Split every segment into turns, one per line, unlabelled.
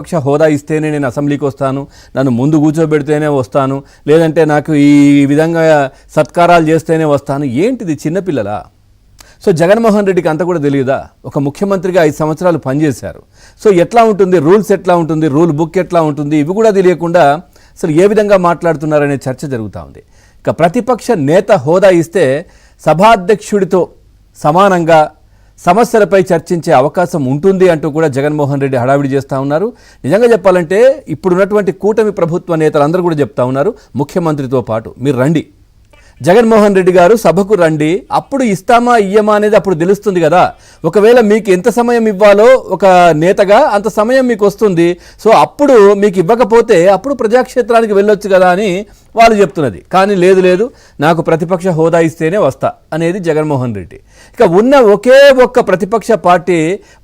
పక్ష హోదా ఇస్తేనే నేను అసెంబ్లీకి వస్తాను, నన్ను ముందు కూర్చోబెడితేనే వస్తాను, లేదంటే నాకు ఈ విధంగా సత్కారాలు చేస్తేనే వస్తాను. ఏంటిది చిన్నపిల్లలా? సో జగన్మోహన్ రెడ్డికి అంత కూడా తెలియదా? ఒక ముఖ్యమంత్రిగా 5 సంవత్సరాలు పనిచేశారు. సో ఎట్లా ఉంటుంది, రూల్స్ ఎట్లా ఉంటుంది, రూల్ బుక్ ఎట్లా ఉంటుంది, ఇవి కూడా తెలియకుండా అసలు ఏ విధంగా మాట్లాడుతున్నారనే చర్చ జరుగుతూ ఉంది. ఇక ప్రతిపక్ష నేత హోదా ఇస్తే సభాధ్యక్షుడితో సమానంగా సమస్యలపై చర్చించే అవకాశం ఉంటుంది అంటూ కూడా జగన్మోహన్ రెడ్డి హడావిడి చేస్తూ ఉన్నారు. నిజంగా చెప్పాలంటే ఇప్పుడున్నటువంటి కూటమి ప్రభుత్వ నేతలందరూ కూడా చెప్తా ఉన్నారు, ముఖ్యమంత్రితో పాటు మీరు రండి, జగన్మోహన్ రెడ్డి గారు సభకు రండి, అప్పుడు ఇస్తామా ఇయ్యమా అనేది అప్పుడు తెలుస్తుంది కదా. ఒకవేళ మీకు ఎంత సమయం ఇవ్వాలో ఒక నేతగా అంత సమయం మీకు వస్తుంది. సో అప్పుడు మీకు ఇవ్వకపోతే అప్పుడు ప్రజాక్షేత్రానికి వెళ్ళొచ్చు కదా అని వాళ్ళు చెప్తున్నది. కానీ లేదు, నాకు ప్రతిపక్ష హోదా ఇస్తేనే వస్తా అనేది జగన్మోహన్ రెడ్డి. ఇక ఉన్న ఒకే ఒక్క ప్రతిపక్ష పార్టీ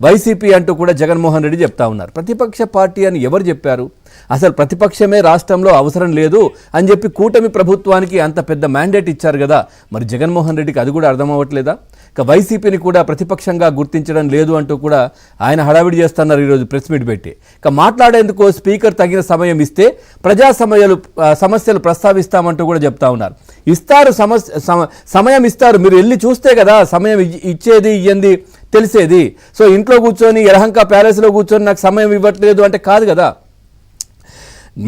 వైసీపీ అంటూ కూడా జగన్మోహన్ రెడ్డి చెప్తా ఉన్నారు. ప్రతిపక్ష పార్టీ అని ఎవరు చెప్పారు? అసలు ప్రతిపక్షమే రాష్ట్రంలో అవసరం లేదు అని చెప్పి కూటమి ప్రభుత్వానికి అంత పెద్ద మ్యాండేట్ ఇచ్చారు కదా. మరి జగన్మోహన్ రెడ్డికి అది కూడా అర్థం అవ్వట్లేదా? ఇక వైసీపీని కూడా ప్రతిపక్షంగా గుర్తించడం లేదు అంటూ కూడా ఆయన హడావిడి చేస్తున్నారు ఈరోజు ప్రెస్ మీట్ పెట్టి. ఇక మాట్లాడేందుకు స్పీకర్ తగిన సమయం ఇస్తే ప్రజా సమస్యలు ప్రస్తావిస్తామంటూ కూడా చెప్తా ఉన్నారు. ఇస్తారు, సమయం ఇస్తారు, మీరు వెళ్ళి చూస్తే కదా సమయం ఇచ్చేది ఇయ్యంది తెలిసేది. సో ఇంట్లో కూర్చొని యలహంక ప్యాలెస్లో కూర్చొని నాకు సమయం ఇవ్వట్లేదు అంటే కాదు కదా.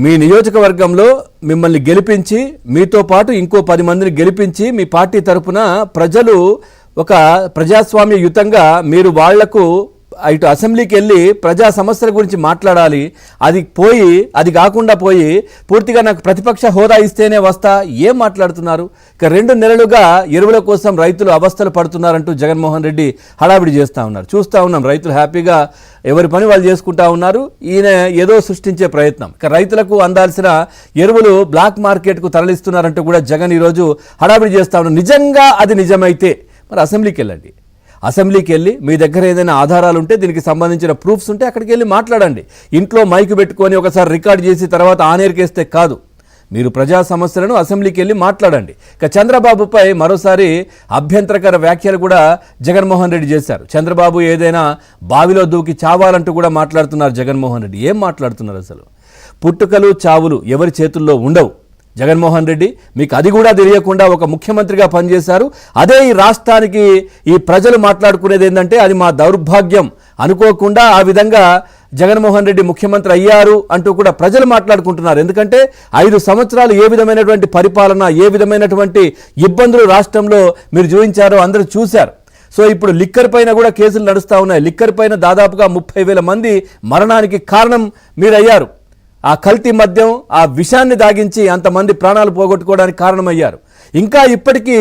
మీ నియోజకవర్గంలో మిమ్మల్ని గెలిపించి మీతో పాటు ఇంకో 10 మందిని గెలిపించి మీ పార్టీ తరఫున ప్రజలు ఒక ప్రజాస్వామ్యయుతంగా మీరు వాళ్లకు ఇటు అసెంబ్లీకి వెళ్ళి ప్రజా సమస్యల గురించి మాట్లాడాలి. అది కాకుండా పోయి పూర్తిగా నాకు ప్రతిపక్ష హోదా ఇస్తేనే వస్తా ఏం మాట్లాడుతున్నారు? ఇక 2 నెలలుగా ఎరువుల కోసం రైతులు అవస్థలు పడుతున్నారంటూ జగన్మోహన్ రెడ్డి హడావిడి చేస్తూ ఉన్నారు. చూస్తూ ఉన్నాం, రైతులు హ్యాపీగా ఎవరి పని వాళ్ళు చేసుకుంటా ఉన్నారు. ఈయన ఏదో సృష్టించే ప్రయత్నం. ఇక రైతులకు అందాల్సిన ఎరువులు బ్లాక్ మార్కెట్కు తరలిస్తున్నారంటూ కూడా జగన్ ఈరోజు హడావిడి చేస్తూ ఉన్నారు. నిజంగా అది నిజమైతే మరి అసెంబ్లీకి వెళ్ళండి. అసెంబ్లీకి వెళ్ళి మీ దగ్గర ఏదైనా ఆధారాలు ఉంటే, దీనికి సంబంధించిన ప్రూఫ్స్ ఉంటే అక్కడికి వెళ్ళి మాట్లాడండి. ఇంట్లో మైకు పెట్టుకొని ఒకసారి రికార్డ్ చేసి తర్వాత ఆనేర్కేస్తే కాదు. మీరు ప్రజా సమస్యలను అసెంబ్లీకి వెళ్ళి మాట్లాడండి. ఇక చంద్రబాబుపై మరోసారి అభ్యంతరకర వ్యాఖ్యలు కూడా జగన్మోహన్ రెడ్డి చేశారు. చంద్రబాబు ఏదైనా బావిలో దూకి చావాలంటూ కూడా మాట్లాడుతున్నారు జగన్మోహన్ రెడ్డి. ఏం మాట్లాడుతున్నారు అసలు? పుట్టుకలు చావులు ఎవరి చేతుల్లో ఉండవు. జగన్మోహన్ రెడ్డి మీకు అది కూడా తెలియకుండా ఒక ముఖ్యమంత్రిగా పనిచేశారు. అదే ఈ రాష్ట్రానికి ఈ ప్రజలు మాట్లాడుకునేది ఏంటంటే అది మా దౌర్భాగ్యం అనుకోకుండా ఆ విధంగా జగన్మోహన్ రెడ్డి ముఖ్యమంత్రి అయ్యారు అంటూ కూడా ప్రజలు మాట్లాడుకుంటున్నారు. ఎందుకంటే 5 సంవత్సరాలు ఏ విధమైనటువంటి పరిపాలన, ఏ విధమైనటువంటి ఇబ్బందులు రాష్ట్రంలో మీరు చూపించారో అందరూ చూశారు. సో ఇప్పుడు లిక్కర్ పైన కూడా కేసులు నడుస్తూ ఉన్నాయి. లిక్కర్ పైన దాదాపుగా 30,000 మంది మరణానికి కారణం మీరయ్యారు. ఆ కల్తీ మద్యం, ఆ విషాన్ని దాగించి అంతమంది ప్రాణాలు పోగొట్టుకోవడానికి కారణమయ్యారు. ఇంకా ఇప్పటికీ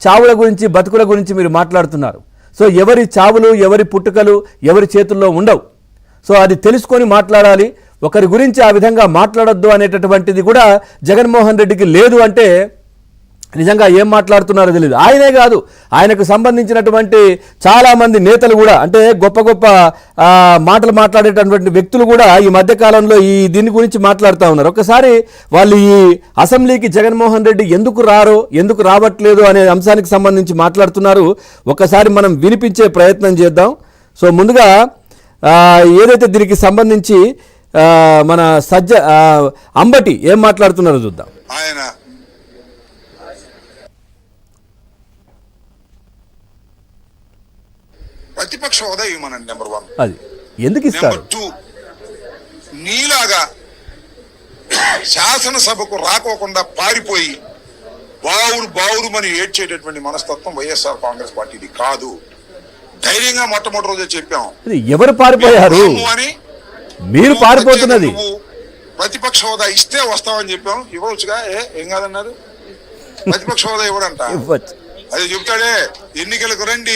చావుల గురించి, బతుకుల గురించి మీరు మాట్లాడుతున్నారు. సో ఎవరి చావులు, ఎవరి పుట్టుకలు ఎవరి చేతుల్లో ఉండవు. సో అది తెలుసుకొని మాట్లాడాలి. ఒకరి గురించి ఆ విధంగా మాట్లాడొద్దు అనేటటువంటిది కూడా జగన్మోహన్ రెడ్డికి లేదు అంటే నిజంగా ఏం మాట్లాడుతున్నారో తెలియదు. ఆయనే కాదు, ఆయనకు సంబంధించినటువంటి చాలామంది నేతలు కూడా, అంటే గొప్ప గొప్ప మాటలు మాట్లాడేటటువంటి వ్యక్తులు కూడా ఈ మధ్యకాలంలో దీని గురించి మాట్లాడుతూ ఉన్నారు. ఒకసారి వాళ్ళు ఈ అసెంబ్లీకి జగన్మోహన్ రెడ్డి ఎందుకు రావట్లేదు అనే అంశానికి సంబంధించి మాట్లాడుతున్నారు. ఒకసారి మనం వినిపించే ప్రయత్నం చేద్దాం. సో ముందుగా ఏదైతే దీనికి సంబంధించి మన అంబటి ఏం మాట్లాడుతున్నారో చూద్దాం.
ఆయన ప్రతిపక్ష హోదా ఇవ్వమనండి. నెంబర్ 1
అది ఎందుకు ఇస్తారు?
నెంబర్ 2, నీలాగా శాసనసభకు రాకోకుండా పారిపోయి బావురు ఏడ్చేటటువంటి మనస్తత్వం వైఎస్ఆర్ కాంగ్రెస్ పార్టీది కాదు. ధైర్యంగా మొట్టమొదటి రోజే చెప్పాం.
ఎవరు పారిపోయారు అని? మీరు పారిపోతున్నది.
ప్రతిపక్ష హోదా ఇస్తే వస్తామని చెప్పాం. ఇవ్వచ్చుగా, ఏం కాదన్నారు. ప్రతిపక్ష హోదా ఇవ్వడంట. అది చెప్తాడే, ఎన్నికలకు రండి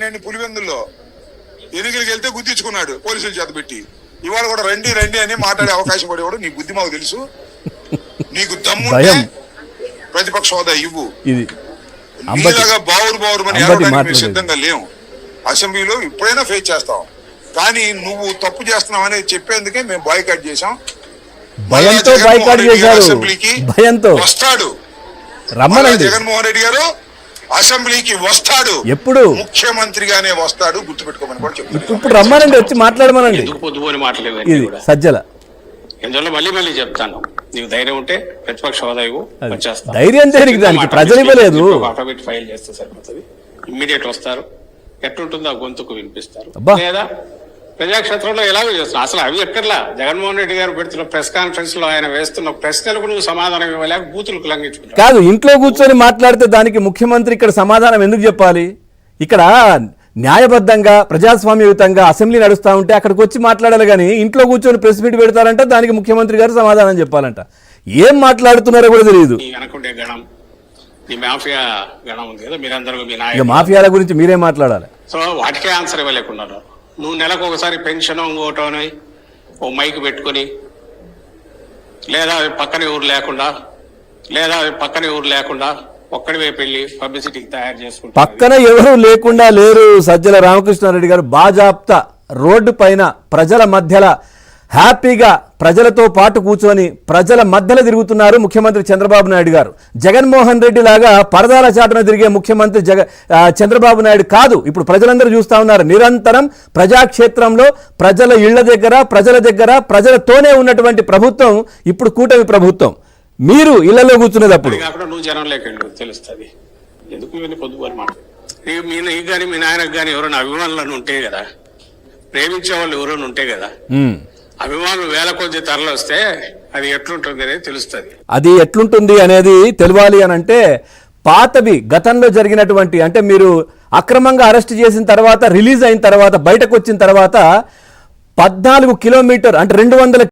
అని పులివెందుల్లో ఎన్నికలకు వెళ్తే గుర్తించుకున్నాడు పోలీసుల చేత పెట్టి. ఇవాళ కూడా రండి అని మాట్లాడే అవకాశం పడేవాడు. నీ బుద్ధి మాకు తెలుసు. నీకు దమ్ముంటే ప్రతిపక్ష హోదా ఇవ్వు. నీలాగా బావురు సిద్ధంగా లేవు. అసెంబ్లీలో ఇప్పుడైనా ఫేస్ చేస్తాం. కానీ నువ్వు తప్పు చేస్తున్నావు అనేది చెప్పేందుకే మేము బాయ్కాట్ చేశాం. అసెంబ్లీకి వస్తాడు జగన్మోహన్ రెడ్డి గారు. అసెంబ్లీకి వస్తాడు,
ఎప్పుడు
ముఖ్యమంత్రిగానే వస్తాడు, గుర్తుపెట్టుకోమని కూడా చెప్తాను.
ఇప్పుడు రమ్మనండి, వచ్చి మాట్లాడమనండి.
ఎందుకు పొద్దుపోని మాటలు
ఇది
ఇవన్నీ కూడా?
సజ్జల
ఎందువల్ల మళ్ళీ చెప్తాను, నీకు ధైర్యం ఉంటే ప్రతిపక్ష హోదా ఇవ్వు, వచ్చేస్తా.
ధైర్యం దేనికి? దానికి ప్రజలు ఇవ్వలేదు.
ఆటోమేటిక్ ఫైల్ చేస్తే సరిపోతుంది, ఇమ్మీడియట్ వస్తారు, ఎట్లుంటుందో ఆ గొంతుకు వినిపిస్తారు.
అబ్బా.
లేదా ప్రజాక్షేత్రంలో ఎలాగో చేస్తున్నారు. అసలు అవి ఎక్కడలా జగన్మోహన్ రెడ్డి గారు పెడుతున్న ప్రెస్ కాన్ఫరెన్స్ లో ఆయన వేస్తున్న ప్రశ్నలకు నువ్వు సమాధానం ఇవ్వలేక బూతులకు లంఘించుకుంటావు.
కాదు, ఇంట్లో కూర్చొని మాట్లాడితే దానికి ముఖ్యమంత్రి ఇక్కడ సమాధానం ఎందుకు చెప్పాలి? ఇక్కడ న్యాయబద్ధంగా ప్రజాస్వామ్యయుతంగా అసెంబ్లీ నడుస్తూ ఉంటే అక్కడికి వచ్చి మాట్లాడాలి, కానీ ఇంట్లో కూర్చొని ప్రెస్ మీట్ పెడతారంట, దానికి ముఖ్యమంత్రి గారు సమాధానం చెప్పాలంట. ఏం మాట్లాడుతున్నారో కూడా తెలియదు.
నీ అనుకుంటే గణం, నీ మాఫియా గణం ఉంది కదా, మీరందరూ మీ
ఇక
నాయకులు.
మాఫియాల గురించి మీరే మాట్లాడాలి.
సో వాటికే ఆన్సర్ ఇవ్వలేకున్నారు. నువ్వు నెలకు ఒకసారి పెన్షన్ ఇంకోటని ఓ మైక్ పెట్టుకొని, లేదా పక్కనే ఊరు లేకుండా ఒక్కడివే పెళ్లి పబ్లిసిటీకి తయారు చేసుకుంటా.
పక్కన ఎవరు లేకుండా లేరు. సజ్జల రామకృష్ణారెడ్డి గారు బాజాప్తా రోడ్డు పైన ప్రజల మధ్యలో హ్యాపీగా ప్రజలతో పాటు కూర్చొని ప్రజల మధ్యలో తిరుగుతున్నారు ముఖ్యమంత్రి చంద్రబాబు నాయుడు గారు. జగన్మోహన్ రెడ్డి లాగా పరదాల చాటున తిరిగే ముఖ్యమంత్రి చంద్రబాబు నాయుడు కాదు. ఇప్పుడు ప్రజలందరూ చూస్తా ఉన్నారు, నిరంతరం ప్రజాక్షేత్రంలో ప్రజల ఇళ్ల దగ్గర ప్రజలతోనే ఉన్నటువంటి ప్రభుత్వం ఇప్పుడు కూటమి ప్రభుత్వం. మీరు ఇళ్లలో కూర్చునేటప్పుడు
కాకుండా నువ్వు జనంలోకి వెళ్ళు, తెలుస్తుంది ఎందుకు ఇవన్నీ పొద్దుపోని మాట. నీకు కానీ మీ నాయనకు కానీ ఎవరైనా అభిమానులను ఉంటే కదా, ప్రేమించే వాళ్ళు ఎవరైనా ఉంటే కదా, అభిమానులు వేల కొద్ది తరలి వస్తే అది ఎట్లుంటుంది అనేది తెలుస్తుంది.
అది ఎట్లుంటుంది అనేది తెలియాలి అని అంటే పాతవి గతంలో జరిగినటువంటి, అంటే మీరు అక్రమంగా అరెస్ట్ చేసిన తర్వాత రిలీజ్ అయిన తర్వాత బయటకు వచ్చిన తర్వాత 14 కిలోమీటర్ అంటే 200